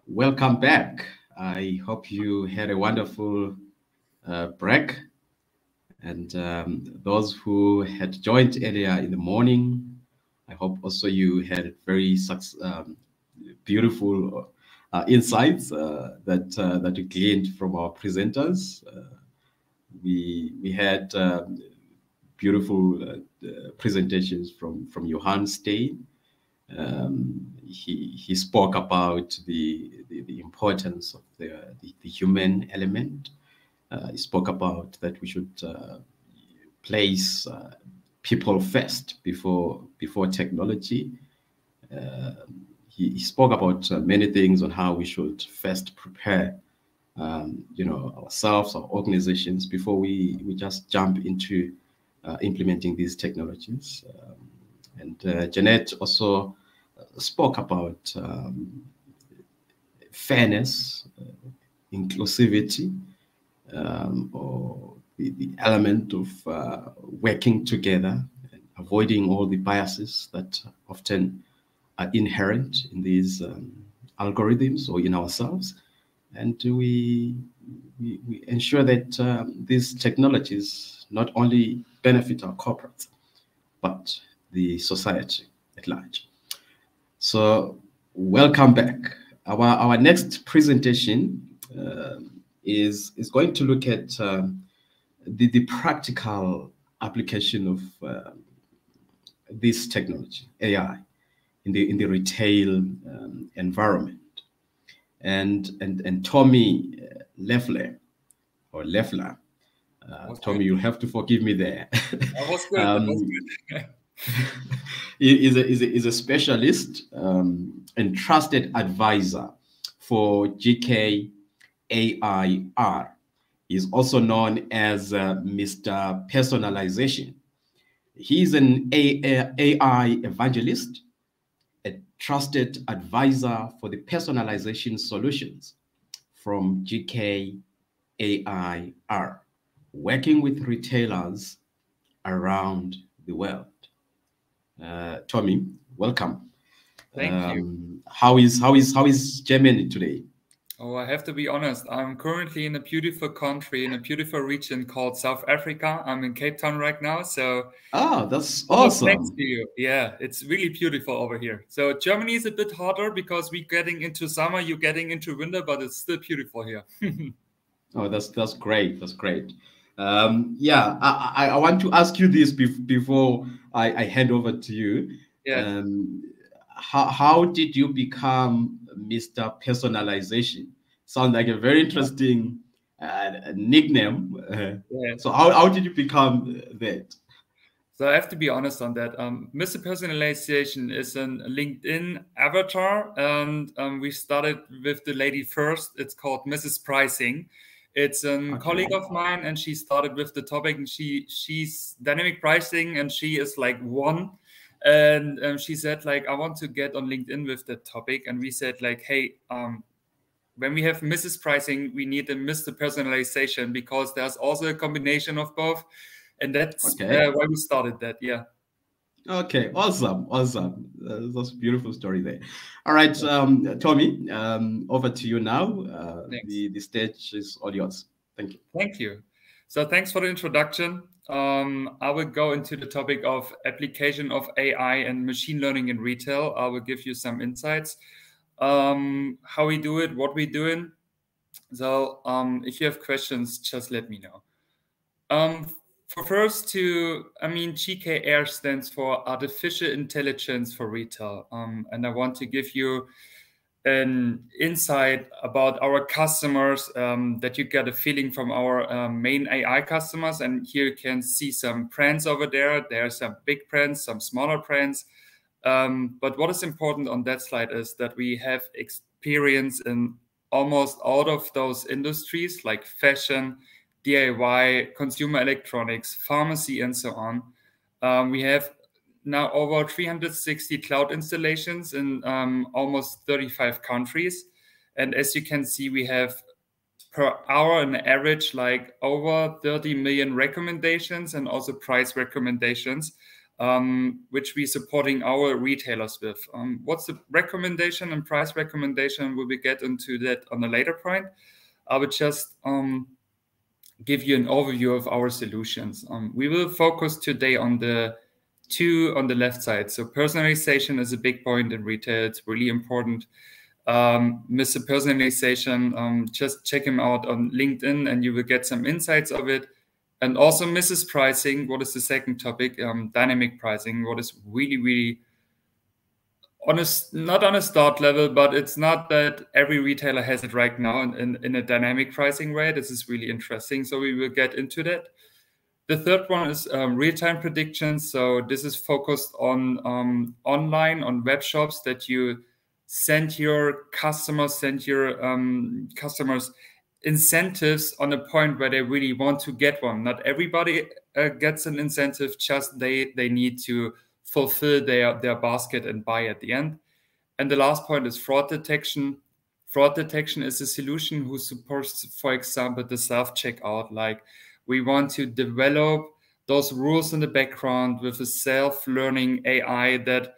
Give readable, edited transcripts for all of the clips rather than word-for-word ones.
Welcome back. I hope you had a wonderful break. And those who had joined earlier in the morning, I hope also you had very beautiful insights that you gleaned from our presenters. We had beautiful presentations from Johann Stein. He spoke about the importance of the human element. He spoke about that we should place people first before technology. He spoke about many things on how we should first prepare, ourselves, our organizations, before we just jump into implementing these technologies. And Jeanette also spoke about fairness, inclusivity, or the element of working together and avoiding all the biases that often are inherent in these algorithms or in ourselves. And we ensure that these technologies not only benefit our corporates, but the society at large. So welcome back. Our next presentation is going to look at the practical application of this technology, AI, in the retail environment. And Tommi Loeffler, Tommi, you'll have to forgive me there. That was good. That was good. is a specialist and trusted advisor for GK AIR. He's also known as Mr. Personalization. He's an AI evangelist, a trusted advisor for the personalization solutions from GK AIR, working with retailers around the world. Tommi, welcome. Thank you. How is Germany today? Oh, I have to be honest. I'm currently in a beautiful country, in a beautiful region called South Africa. I'm in Cape Town right now. So, that's awesome. Thanks to you. Yeah, it's really beautiful over here. So Germany is a bit hotter because we're getting into summer, you're getting into winter, but it's still beautiful here. Oh, that's great. That's great. Yeah, I want to ask you this before I hand over to you. Yeah. How did you become Mr. Personalization? Sounds like a very interesting nickname. Yeah. So how did you become that? So I have to be honest on that. Mr. Personalization is a LinkedIn avatar, and we started with the lady first. It's called Mrs. Pricing. It's a colleague of mine, and she started with the topic, and she's dynamic pricing, and she is like one. And she said, like, I want to get on LinkedIn with that topic. And we said, like, hey, when we have Mrs. Pricing, we need a Mr. Personalization, because there's also a combination of both. And that's why we started that. Yeah. Okay. Awesome. That's a beautiful story there. All right, Tommi, over to you now. The stage is all yours. Thank you. Thank you. So thanks for the introduction. I will go into the topic of application of AI and machine learning in retail. I will give you some insights, how we do it, what we're doing. So if you have questions, just let me know. For first GKR stands for Artificial Intelligence for Retail. And I want to give you an insight about our customers, that you get a feeling from our main AI customers. And here you can see some brands over there. There are some big brands, some smaller brands. But what is important on that slide is that we have experience in almost all of those industries, like fashion, DIY, consumer electronics, pharmacy, and so on. We have now over 360 cloud installations in almost 35 countries. And as you can see, we have per hour on average like over 30 million recommendations and also price recommendations. which we supporting our retailers with. What's the recommendation and price recommendation? We will get into that on a later point. I would just give you an overview of our solutions. We will focus today on the two on the left side. So personalization is a big point in retail. It's really important. Mr. Personalization, just check him out on LinkedIn and you will get some insights of it. And also Mrs. Pricing, what is the second topic? Dynamic pricing, what is really, really not on a start level, but it's not that every retailer has it right now in a dynamic pricing way. This is really interesting. So we will get into that. The third one is real-time predictions. So this is focused on online, on web shops that you send your customers, incentives on a point where they really want to get one. Not everybody gets an incentive, just they need to fulfill their basket and buy at the end. And the last point is fraud detection. Fraud detection is a solution who supports, for example, the self-checkout. Like we want to develop those rules in the background with a self-learning AI that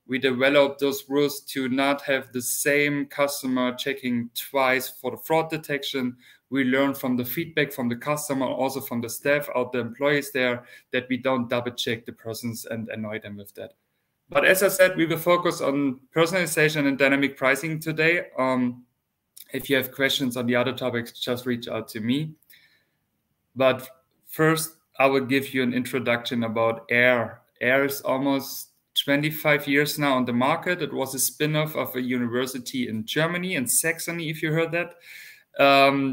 we develop those rules to not have the same customer checking twice for the fraud detection. We learn from the feedback from the customer, also from the staff out, the employees there, that we don't double check the persons and annoy them with that. But as I said, we will focus on personalization and dynamic pricing today. If you have questions on the other topics, just reach out to me. But first, I will give you an introduction about Air. Air is almost 25 years now on the market. It was a spin-off of a university in Germany, in Saxony, if you heard that.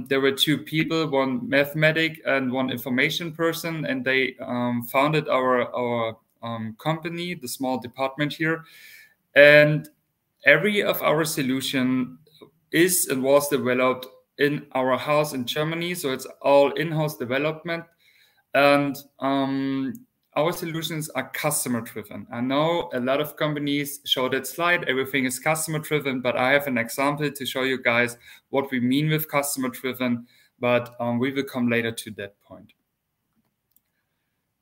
There were two people, one mathematic and one information person, and they founded our company, the small department here. And every of our solution is and was developed in our house in Germany. So it's all in-house development. And our solutions are customer driven. I know a lot of companies show that slide, everything is customer driven, but I have an example to show you guys what we mean with customer driven, but we will come later to that point.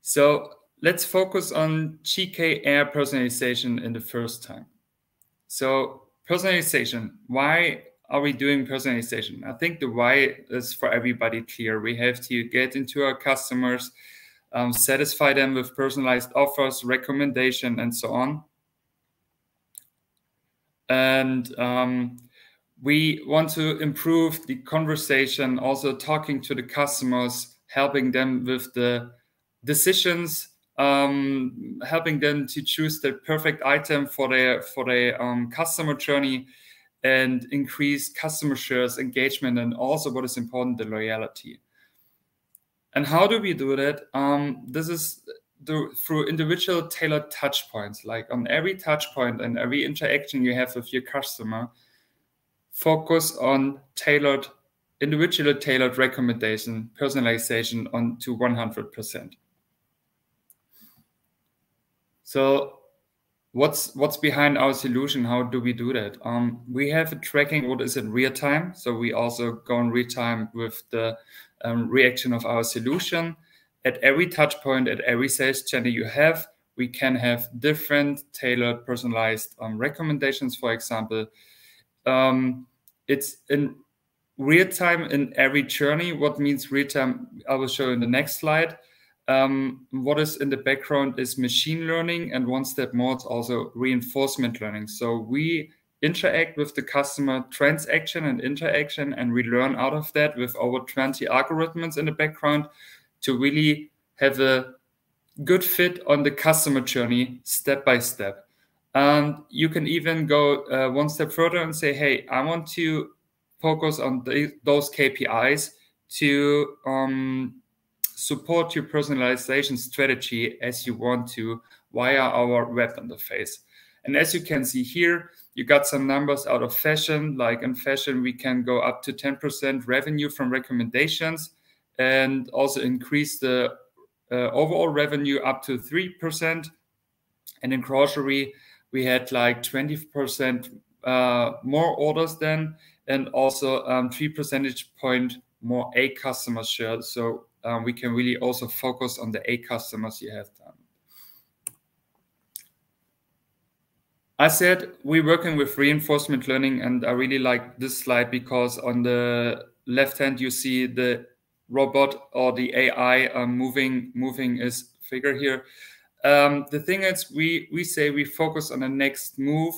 So let's focus on GK Air personalization in the first time. So personalization, why are we doing personalization? I think the why is for everybody clear. We have to get into our customers, satisfy them with personalized offers, recommendation, and so on. And we want to improve the conversation, also talking to the customers, helping them with the decisions, helping them to choose the perfect item for their customer journey, and increase customer shares, engagement, and also what is important, the loyalty. And how do we do that? This is through individual tailored touch points. Like on every touch point and every interaction you have with your customer, focus on individually tailored recommendation, personalization on to 100%. So what's behind our solution? How do we do that? We have a tracking what is in real time. So we also go in real time with the reaction of our solution. At every touch point, at every sales channel you have, we can have different tailored personalized recommendations, for example. It's in real time in every journey. What means real time? I will show you in the next slide. What is in the background is machine learning, and one step more, it's also reinforcement learning. So we interact with the customer transaction and interaction, and we learn out of that with over 20 algorithms in the background to really have a good fit on the customer journey step by step. And you can even go one step further and say, hey, I want to focus on those KPIs to support your personalization strategy as you want to via our web interface. And as you can see here, you got some numbers out of fashion. Like in fashion, we can go up to 10% revenue from recommendations and also increase the overall revenue up to 3%. And in grocery, we had like 20% more orders then, and also 3 percentage point more A customer share. So we can really also focus on the A customers you have done. I said we're working with reinforcement learning, and I really like this slide because on the left hand you see the robot or the AI moving his figure here. The thing is, we say we focus on the next move,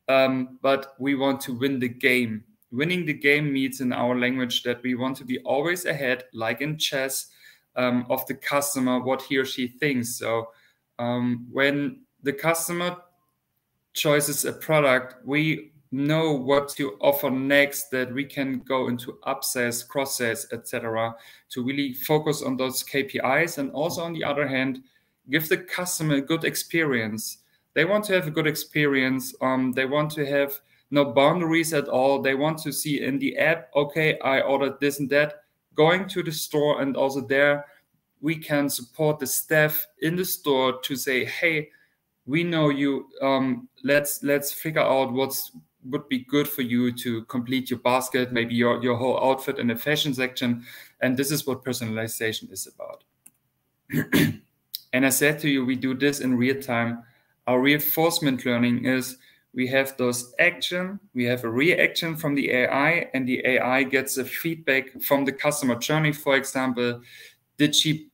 but we want to win the game. Winning the game means in our language that we want to be always ahead, like in chess, of the customer, what he or she thinks. So when the customer choices a product, we know what to offer next, that we can go into upsells, cross sales, etc., to really focus on those KPIs. And also on the other hand, give the customer a good experience. They want to have a good experience. They want to have no boundaries at all. They want to see in the app, okay, I ordered this and that. Going to the store, and also there we can support the staff in the store to say, hey, we know you. Let's figure out would be good for you to complete your basket, maybe your whole outfit in the fashion section. And this is what personalization is about. And I said to you, we do this in real time. Our reinforcement learning is we have those action, we have a reaction from the AI, and the AI gets a feedback from the customer journey. For example, did she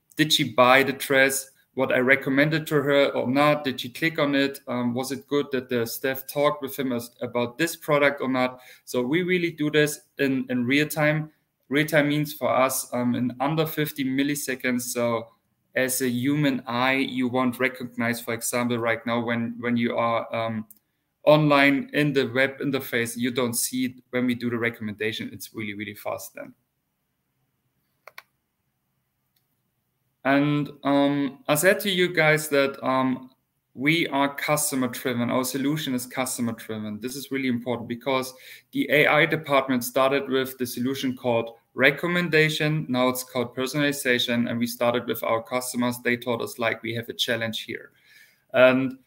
buy the dress, what I recommended to her or not? Did she click on it? Was it good that the staff talked with him about this product or not? So we really do this in real time. Real time means for us in under 50 milliseconds. So as a human eye, you won't recognize, for example, right now when you are online in the web interface, you don't see it when we do the recommendation. It's really, really fast then. And I said to you guys that we are customer driven. Our solution is customer driven. This is really important because the AI department started with the solution called recommendation. Now it's called personalization. And we started with our customers. They told us, like, we have a challenge here. And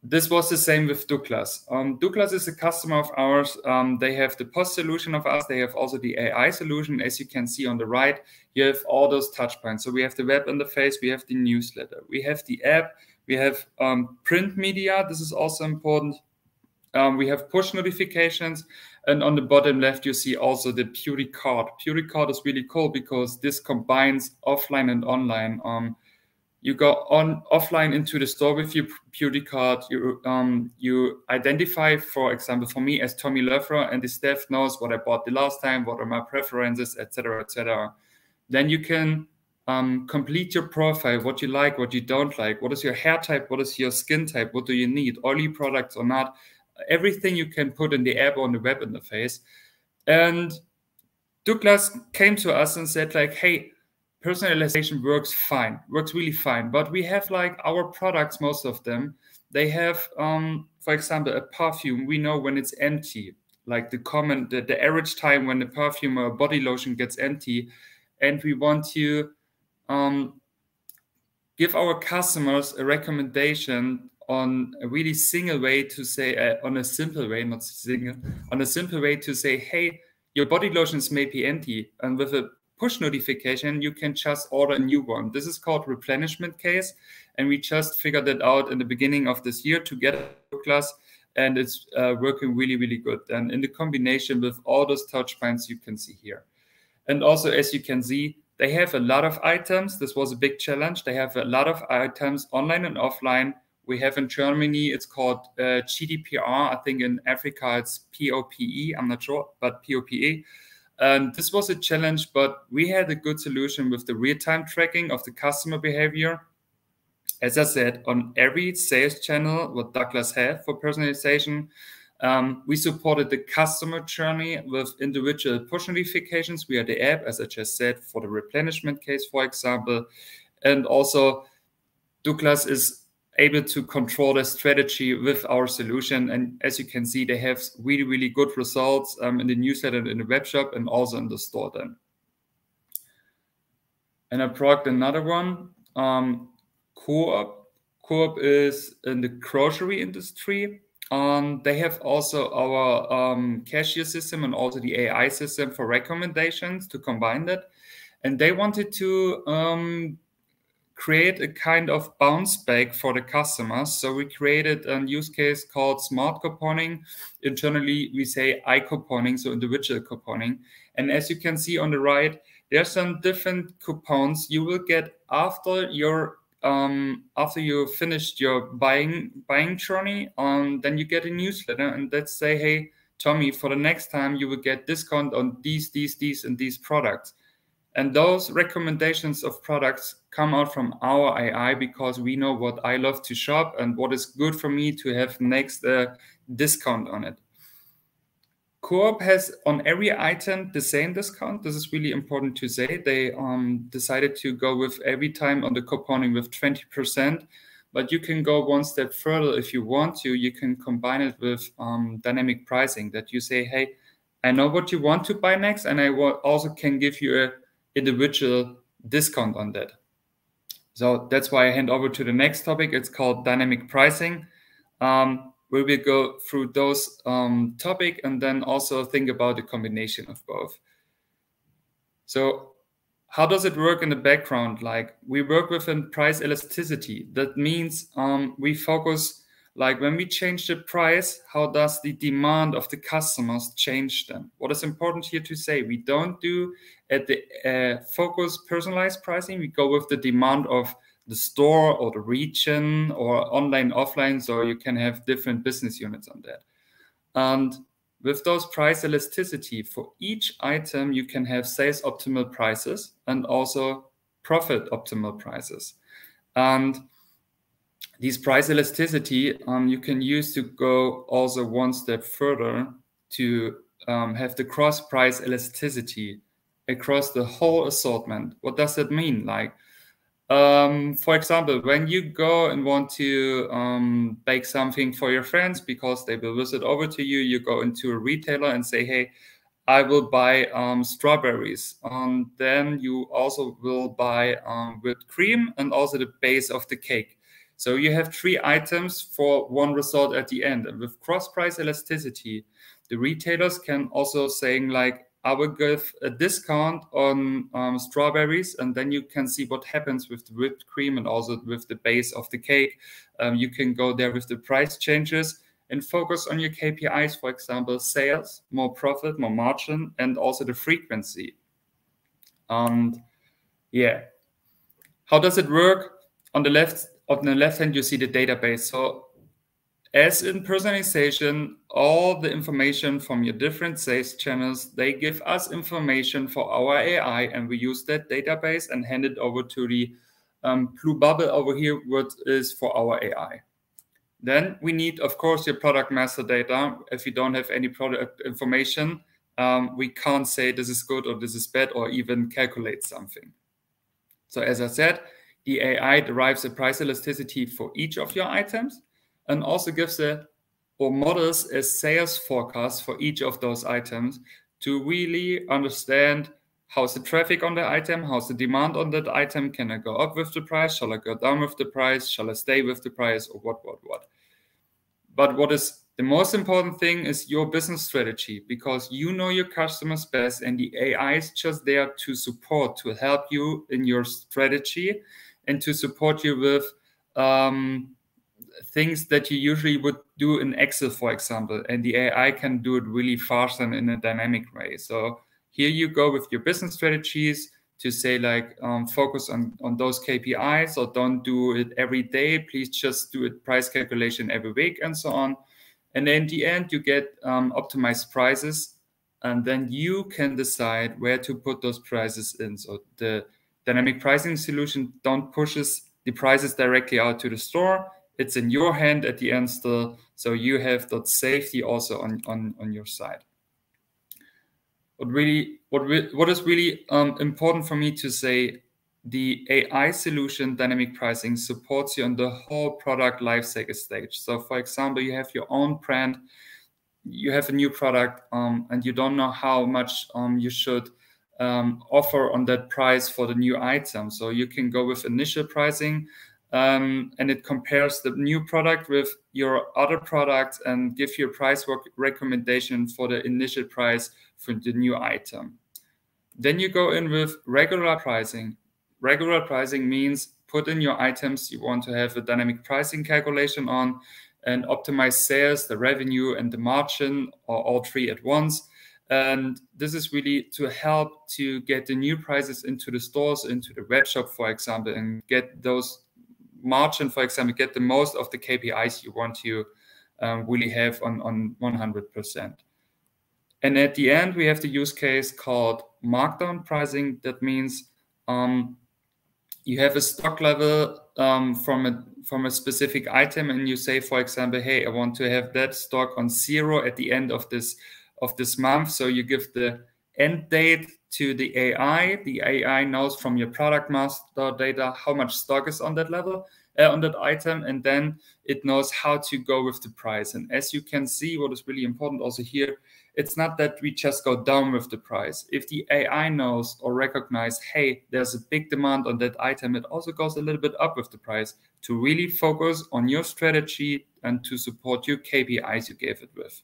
this was the same with Douglas. Douglas is a customer of ours. They have the POS solution of us. They have also the AI solution. As you can see on the right, you have all those touch points. So we have the web interface, we have the newsletter, we have the app, we have print media. This is also important. We have push notifications. And on the bottom left, you see also the beauty card. Beauty card is really cool because this combines offline and online. You go offline into the store with your beauty card. You identify, for example, for me as Tommi Loeffler, and the staff knows what I bought the last time, what are my preferences, etc., etc. Then you can complete your profile, what you like, what you don't like, what is your hair type, what is your skin type, what do you need, oily products or not. Everything you can put in the app or on the web interface. And Douglas came to us and said, like, hey, personalization works fine, works really fine. But we have, like, our products, most of them, they have, for example, a perfume. We know when it's empty, like the average time when the perfume or body lotion gets empty. And we want to give our customers a recommendation on a really single way to say, on a simple way, not single, on a simple way to say, hey, your body lotions may be empty. And with a push notification, you can just order a new one. This is called replenishment case. And we just figured it out in the beginning of this year together with class. And it's working really, really good. And in the combination with all those touch points you can see here. And also, as you can see, they have a lot of items. This was a big challenge. They have a lot of items online and offline. We have in Germany, it's called GDPR. I think in Africa, it's POPE. I'm not sure, but POPE. And this was a challenge, but we had a good solution with the real-time tracking of the customer behavior. As I said, on every sales channel, what Douglas had for personalization, we supported the customer journey with individual push notifications via the app, as I just said, for the replenishment case, for example. And also, Douglas is able to control the strategy with our solution. And as you can see, they have really, really good results in the newsletter and in the web shop and also in the store then. And I brought another one, Coop. Coop is in the grocery industry. They have also our cashier system and also the AI system for recommendations to combine that. And they wanted to create a kind of bounce back for the customers. So we created a use case called smart couponing. Internally, we say I-couponing, so individual couponing. And as you can see on the right, there's some different coupons you will get after you finished your buying journey. Then you get a newsletter, and let's say, hey, Tommy, for the next time you will get discount on these, and these products. And those recommendations of products come out from our AI because we know what I love to shop and what is good for me to have next discount on it. Coop has on every item the same discount. This is really important to say. They decided to go with every time on the couponing with 20%, but you can go one step further if you want to. You can combine it with dynamic pricing, that you say, hey, I know what you want to buy next, and I also can give you a individual discount on that. So that's why I hand over to the next topic. It's called dynamic pricing. We will go through those topic and then also think about the combination of both. So how does it work in the background? Like, we work with a price elasticity. That means we focus, like, when we change the price, how does the demand of the customers change then? What is important here to say, we don't do at the focus personalized pricing. We go with the demand of the store or the region or online, offline. So you can have different business units on that. And with those price elasticity, for each item, you can have sales optimal prices and also profit optimal prices. And these price elasticity, you can use to go also one step further to have the cross price elasticity across the whole assortment. What does that mean? Like, for example, when you go and want to bake something for your friends because they will visit over to you, you go into a retailer and say, hey, I will buy strawberries. Then you also will buy whipped cream and also the base of the cake. So you have 3 items for one result at the end. And with cross-price elasticity, the retailers can also saying like, I will give a discount on strawberries, and then you can see what happens with the whipped cream and also with the base of the cake. You can go there with the price changes and focus on your KPIs, for example, sales, more profit, more margin, and also the frequency. And yeah, how does it work? On the left hand, you see the database. So as in personalization, all the information from your different sales channels, they give us information for our AI, and we use that database and hand it over to the blue bubble over here, what is for our AI. Then we need, of course, your product master data. If you don't have any product information, we can't say this is good or this is bad or even calculate something. So as I said, the AI derives a price elasticity for each of your items and also gives or models a sales forecast for each of those items to really understand how's the traffic on the item, how's the demand on that item, can I go up with the price, shall I go down with the price, shall I stay with the price, or what. But what is the most important thing is your business strategy, because you know your customers best, and the AI is just there to support, to help you in your strategy and to support you with things that you usually would do in Excel, for example, and the AI can do it really fast and in a dynamic way. So here you go with your business strategies to say like, focus on those KPIs, or don't do it every day. Please just do it price calculation every week and so on. And then in the end, you get optimized prices, and then you can decide where to put those prices in. So the dynamic pricing solution don't pushes the prices directly out to the store. It's in your hand at the end still. So you have that safety also on your side. What is really important for me to say, the AI solution dynamic pricing supports you on the whole product lifecycle stage. So for example, you have your own brand, you have a new product, and you don't know how much you should offer on that price for the new item. So you can go with initial pricing, and it compares the new product with your other products and give you a price recommendation for the initial price for the new item. Then you go in with regular pricing. Regular pricing means put in your items you want to have a dynamic pricing calculation on, and optimize sales, the revenue, and the margin, or all three at once. And this is really to help to get the new prices into the stores, into the web shop, for example, and get those margin, for example, get the most of the KPIs you want to really have on 100%. And at the end, we have the use case called markdown pricing. That means you have a stock level from a specific item, and you say, for example, hey, I want to have that stock on 0 at the end of this month. So you give the end date to the AI. The AI knows from your product master data how much stock is on that level, on that item, and then it knows how to go with the price. And as you can see, what is really important also here, it's not that we just go down with the price. If the AI knows or recognize, hey, there's a big demand on that item, it also goes a little bit up with the price to really focus on your strategy and to support your KPIs you gave it with.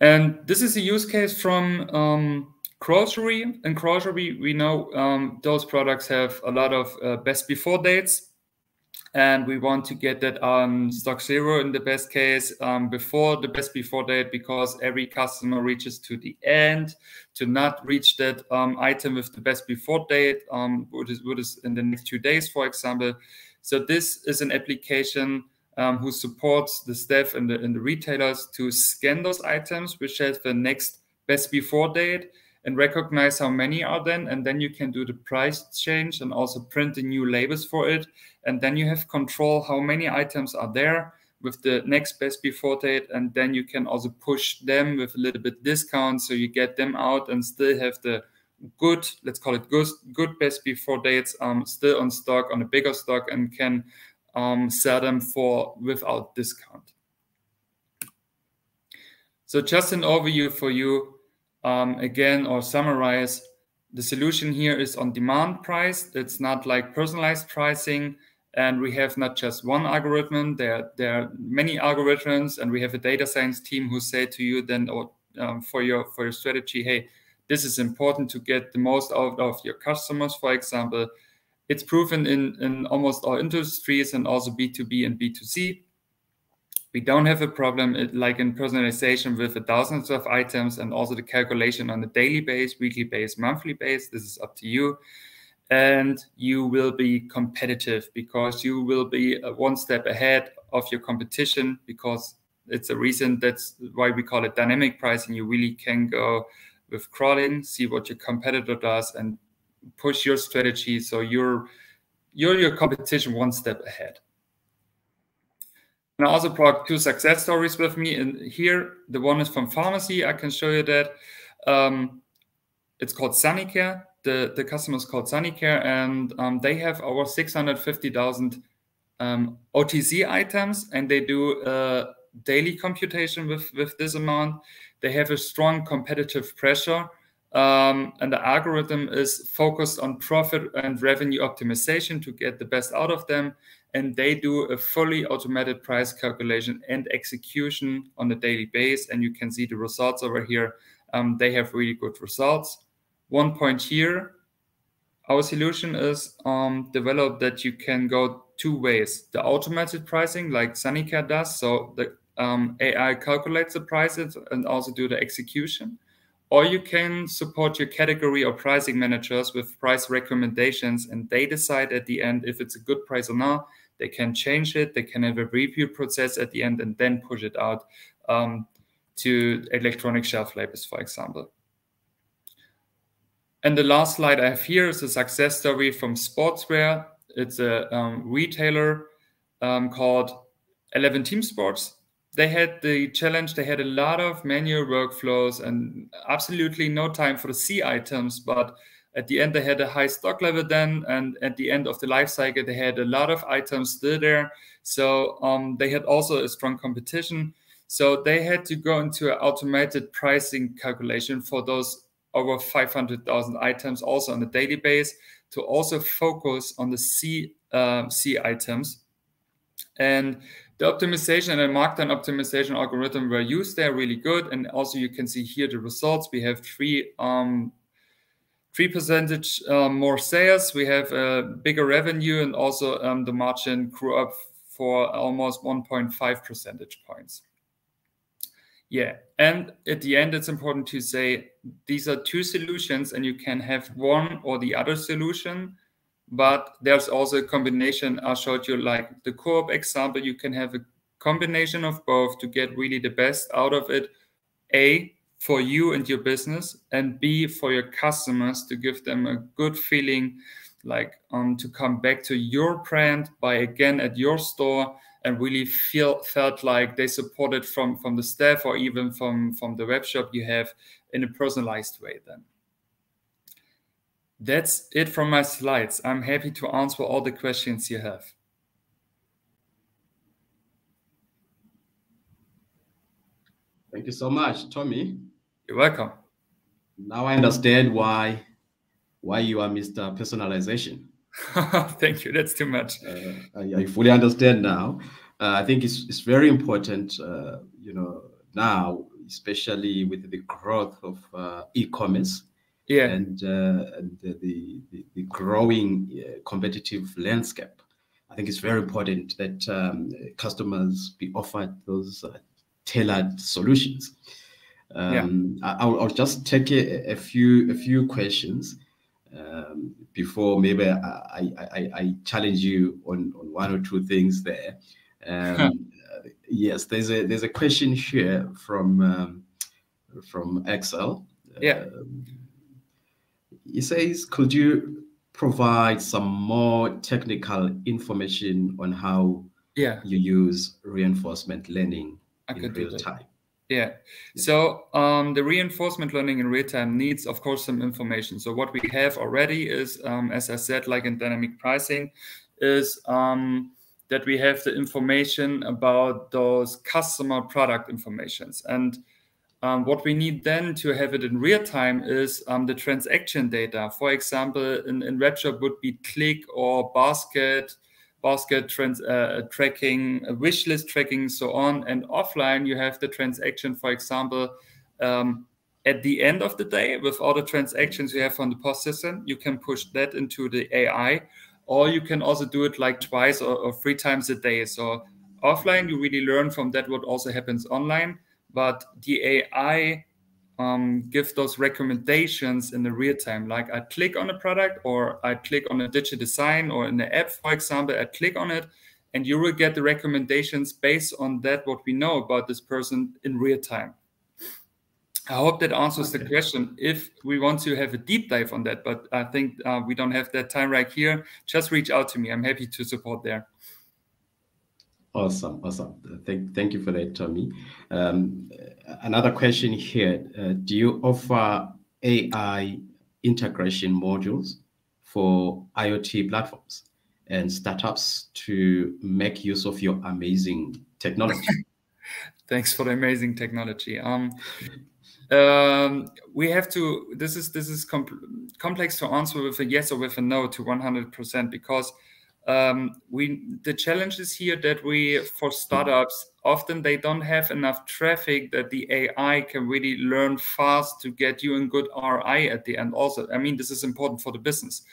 And this is a use case from grocery. In grocery, we know those products have a lot of best before dates. And we want to get that on stock 0 in the best case before the best before date, because every customer reaches to the end to not reach that item with the best before date, what is in the next 2 days, for example. So this is an application who supports the staff and the retailers to scan those items which have the next best before date and recognize how many are then, and then you can do the price change and also print the new labels for it. And then you have control how many items are there with the next best before date, and then you can also push them with a little bit discount, so you get them out and still have the good, let's call it good best before dates still on stock, on a bigger stock, and can sell them for without discount. So just an overview for you. Again, or summarize, the solution here is on demand price. It's not like personalized pricing, and we have not just one algorithm. There are many algorithms, and we have a data science team who say to you then, for your strategy, hey, this is important to get the most out of your customers, for example. It's proven in almost all industries, and also B2B and B2C. We don't have a problem like in personalization with the thousands of items, and also the calculation on a daily base, weekly base, monthly base. This is up to you. And you will be competitive because you will be one step ahead of your competition, because it's a reason, that's why we call it dynamic pricing. You really can go with crawling, see what your competitor does, and push your strategy so you're your competition one step ahead. And I also brought 2 success stories with me in here. The one is from pharmacy. I can show you that. It's called Sunnycare. The customer is called Sunnycare, and they have over 650,000 OTC items, and they do daily computation with this amount. They have a strong competitive pressure, and the algorithm is focused on profit and revenue optimization to get the best out of them. And they do a fully automated price calculation and execution on a daily basis. And you can see the results over here. They have really good results. One point here, our solution is developed that you can go 2 ways. The automated pricing, like Sunnycare does, so the AI calculates the prices and also do the execution. Or you can support your category or pricing managers with price recommendations, and they decide at the end if it's a good price or not. They can change it. They can have a review process at the end and then push it out to electronic shelf labels, for example. And the last slide I have here is a success story from sportswear. It's a retailer called 11 Team Sports. They had the challenge, they had a lot of manual workflows and absolutely no time for the C items, but at the end they had a high stock level then, and at the end of the life cycle they had a lot of items still there. So they had also a strong competition. So they had to go into an automated pricing calculation for those over 500,000 items, also on a daily basis, to also focus on the C items. And the optimization and markdown optimization algorithm were used there, really good. And also you can see here the results. We have three 3% more sales. We have a bigger revenue, and also the margin grew up for almost 1.5 percentage points. Yeah, and at the end, it's important to say these are two solutions, and you can have one or the other solution, but there's also a combination. I showed you like the co-op example. You can have a combination of both to get really the best out of it. A, for you and your business, and B, for your customers, to give them a good feeling, like to come back to your brand, buy again at your store, and really felt like they supported from the staff or even from the web shop you have in a personalized way then. That's it from my slides. I'm happy to answer all the questions you have. Thank you so much, Tommi. You're welcome. Now I understand why you are Mr. Personalization. Thank you. That's too much. I fully understand now. I think it's very important, now, especially with the growth of e-commerce, yeah, and the growing competitive landscape. I think it's very important that customers be offered those tailored solutions. I'll just take a few questions before maybe I challenge you on one or two things there. Yes, there's a question here from Excel. He says, could you provide some more technical information on how you use reinforcement learning in real time? So the reinforcement learning in real time needs, of course, some information. So what we have already is, as I said, like in dynamic pricing, is that we have the information about those customer product informations. And what we need then to have it in real time is the transaction data. For example, in webshop would be click or basket tracking, wish list tracking, so on. And offline, you have the transaction, for example, at the end of the day, with all the transactions you have on the POS system, you can push that into the AI, or you can also do it like twice or 3 times a day. So offline, you really learn from that what also happens online, but the AI give those recommendations in the real time. Like I click on a product, or I click on a digital design, or in the app, for example, I click on it, and you will get the recommendations based on that, what we know about this person in real time. I hope that answers the question. If we want to have a deep dive on that, but I think we don't have that time right here, just reach out to me. I'm happy to support there. Awesome. Thank you for that, Tommi. Another question here. Do you offer AI integration modules for IoT platforms and startups to make use of your amazing technology? Thanks for the amazing technology. We have to, this is complex to answer with a yes or with a no to 100%, because the challenge is here that for startups, often they don't have enough traffic that the AI can really learn fast to get you a good ROI at the end also. I mean, this is important for the business.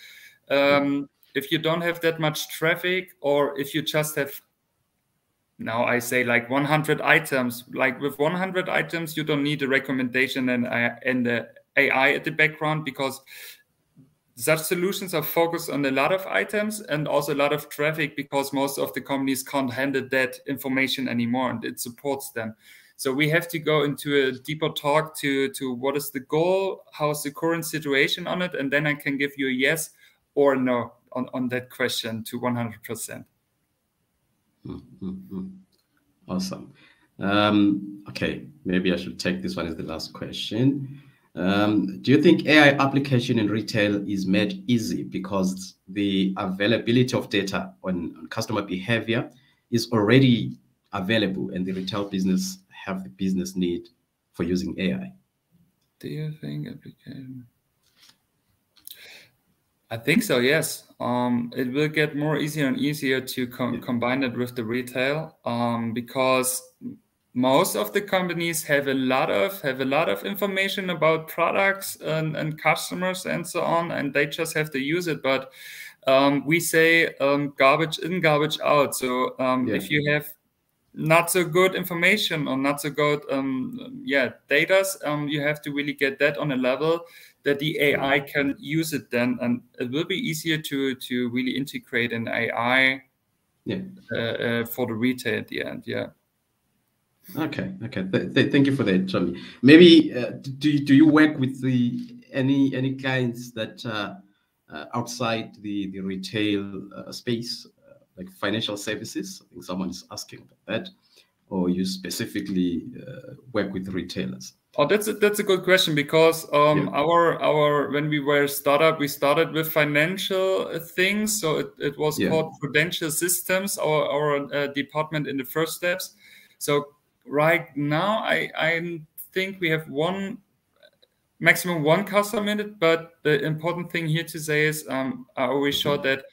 If you don't have that much traffic, or if you just have, now I say like 100 items, like with 100 items, you don't need a recommendation and the AI at the background, because such solutions are focused on a lot of items and also a lot of traffic, because most of the companies can't handle that information anymore, and it supports them. So we have to go into a deeper talk to what is the goal, how's the current situation on it, and then I can give you a yes or no on that question to 100%. Awesome. Okay, maybe I should take this one as the last question. Do you think AI application in retail is made easy because the availability of data on customer behavior is already available, and the retail business have the business need for using AI? Do you think application? I think so, yes. It will get more easier and easier to combine it with the retail, because most of the companies have a lot of information about products and customers and so on, and they just have to use it. But we say garbage in, garbage out. So if you have not so good information or not so good data, you have to really get that on a level that the AI can use it then, and it will be easier to really integrate an AI for the retail at the end. Okay. Thank you for that, Tommy. Maybe do you work with any clients that outside the retail space, like financial services? I think someone is asking about that, or you specifically work with retailers? Oh, that's a good question, because our when we were a startup, we started with financial things. So it was called Prudential Systems, our department in the first steps. So right now, I think we have maximum one customer in it. But the important thing here to say is I always showed that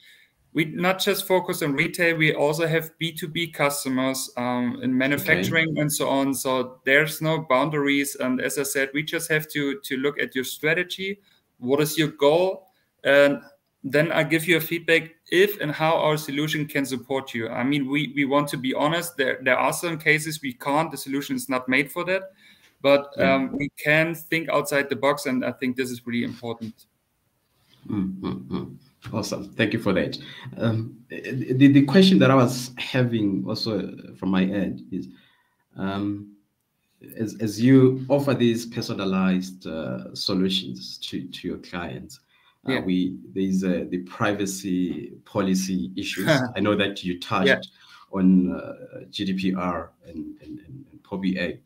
we not just focus on retail, we also have B2B customers in manufacturing and so on. So there's no boundaries. And as I said, we just have to look at your strategy. What is your goal? And then I give you a feedback if and how our solution can support you. I mean, we want to be honest. There are some cases we can't. The solution is not made for that. But we can think outside the box. And I think this is really important. Awesome. Thank you for that. The question that I was having also from my end is, as you offer these personalized solutions to your clients, there's the privacy policy issues. I know that you touched on GDPR and POBA.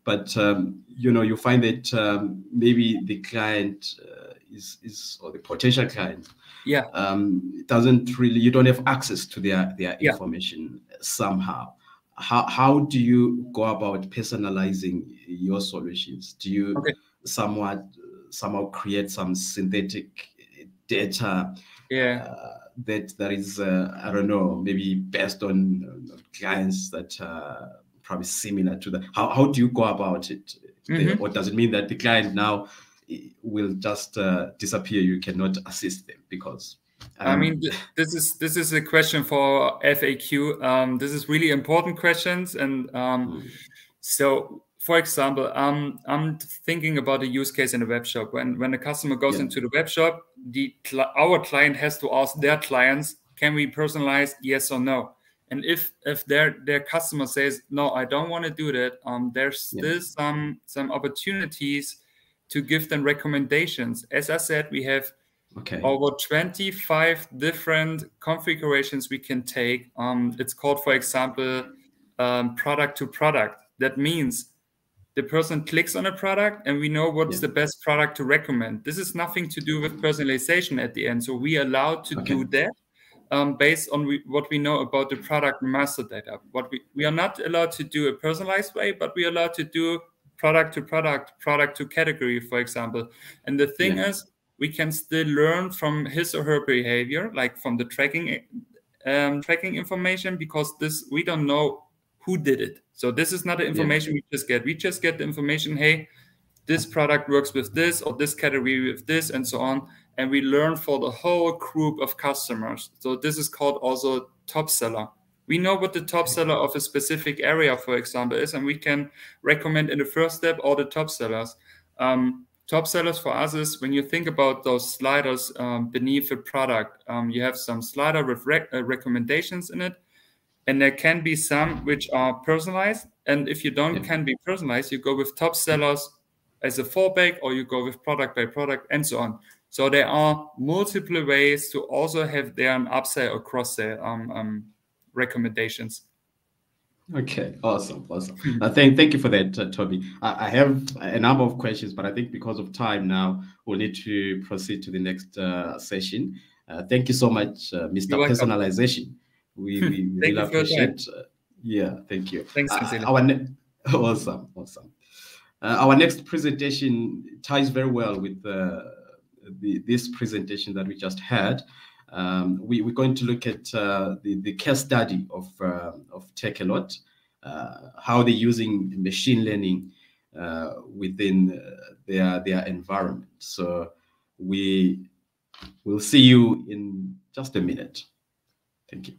But you find that maybe the client is or the potential client doesn't really, you don't have access to their information somehow. How do you go about personalizing your solutions? Do you somehow create some synthetic data that is I don't know, maybe based on clients that probably similar to that? How do you go about it? Or does it mean that the client now will just disappear? You cannot assist them because I mean, this is a question for FAQ. This is really important questions, and so for example, I'm thinking about a use case in a web shop. When a customer goes into the web shop, our client has to ask their clients, can we personalize, yes or no? And if their customer says no, I don't want to do that, there's still some opportunities to give them recommendations. As I said, we have over 25 different configurations we can take. It's called, for example, product to product. That means the person clicks on a product and we know what's the best product to recommend. This is nothing to do with personalization at the end. So we are allowed to do that based on what we know about the product master data. What we are not allowed to do a personalized way, but we are allowed to do product to product, product to category, for example. And the thing is, we can still learn from his or her behavior, like from the tracking information, because we don't know who did it. So this is not the information we just get. We just get the information, hey, this product works with this, or this category with this, and so on. And we learn for the whole group of customers. So this is called also top seller. We know what the top seller of a specific area, for example, is, and we can recommend in the first step all the top sellers. Top sellers for us is when you think about those sliders beneath a product, you have some slider with recommendations in it, and there can be some which are personalized. And if you can be personalized, you go with top sellers as a fallback, or you go with product by product, and so on. So there are multiple ways to also have there an upsell or cross-sell recommendations. Okay, awesome. Thank you for that, Tommi. I have a number of questions, but I think because of time now, we'll need to proceed to the next session. Thank you so much, Mr. Personalization. We really appreciate. Thank you. Thanks, awesome. Our next presentation ties very well with this presentation that we just had. We're going to look at the case study of Take-A-Lot. how they're using machine learning within their environment. So we will see you in just a minute. Thank you.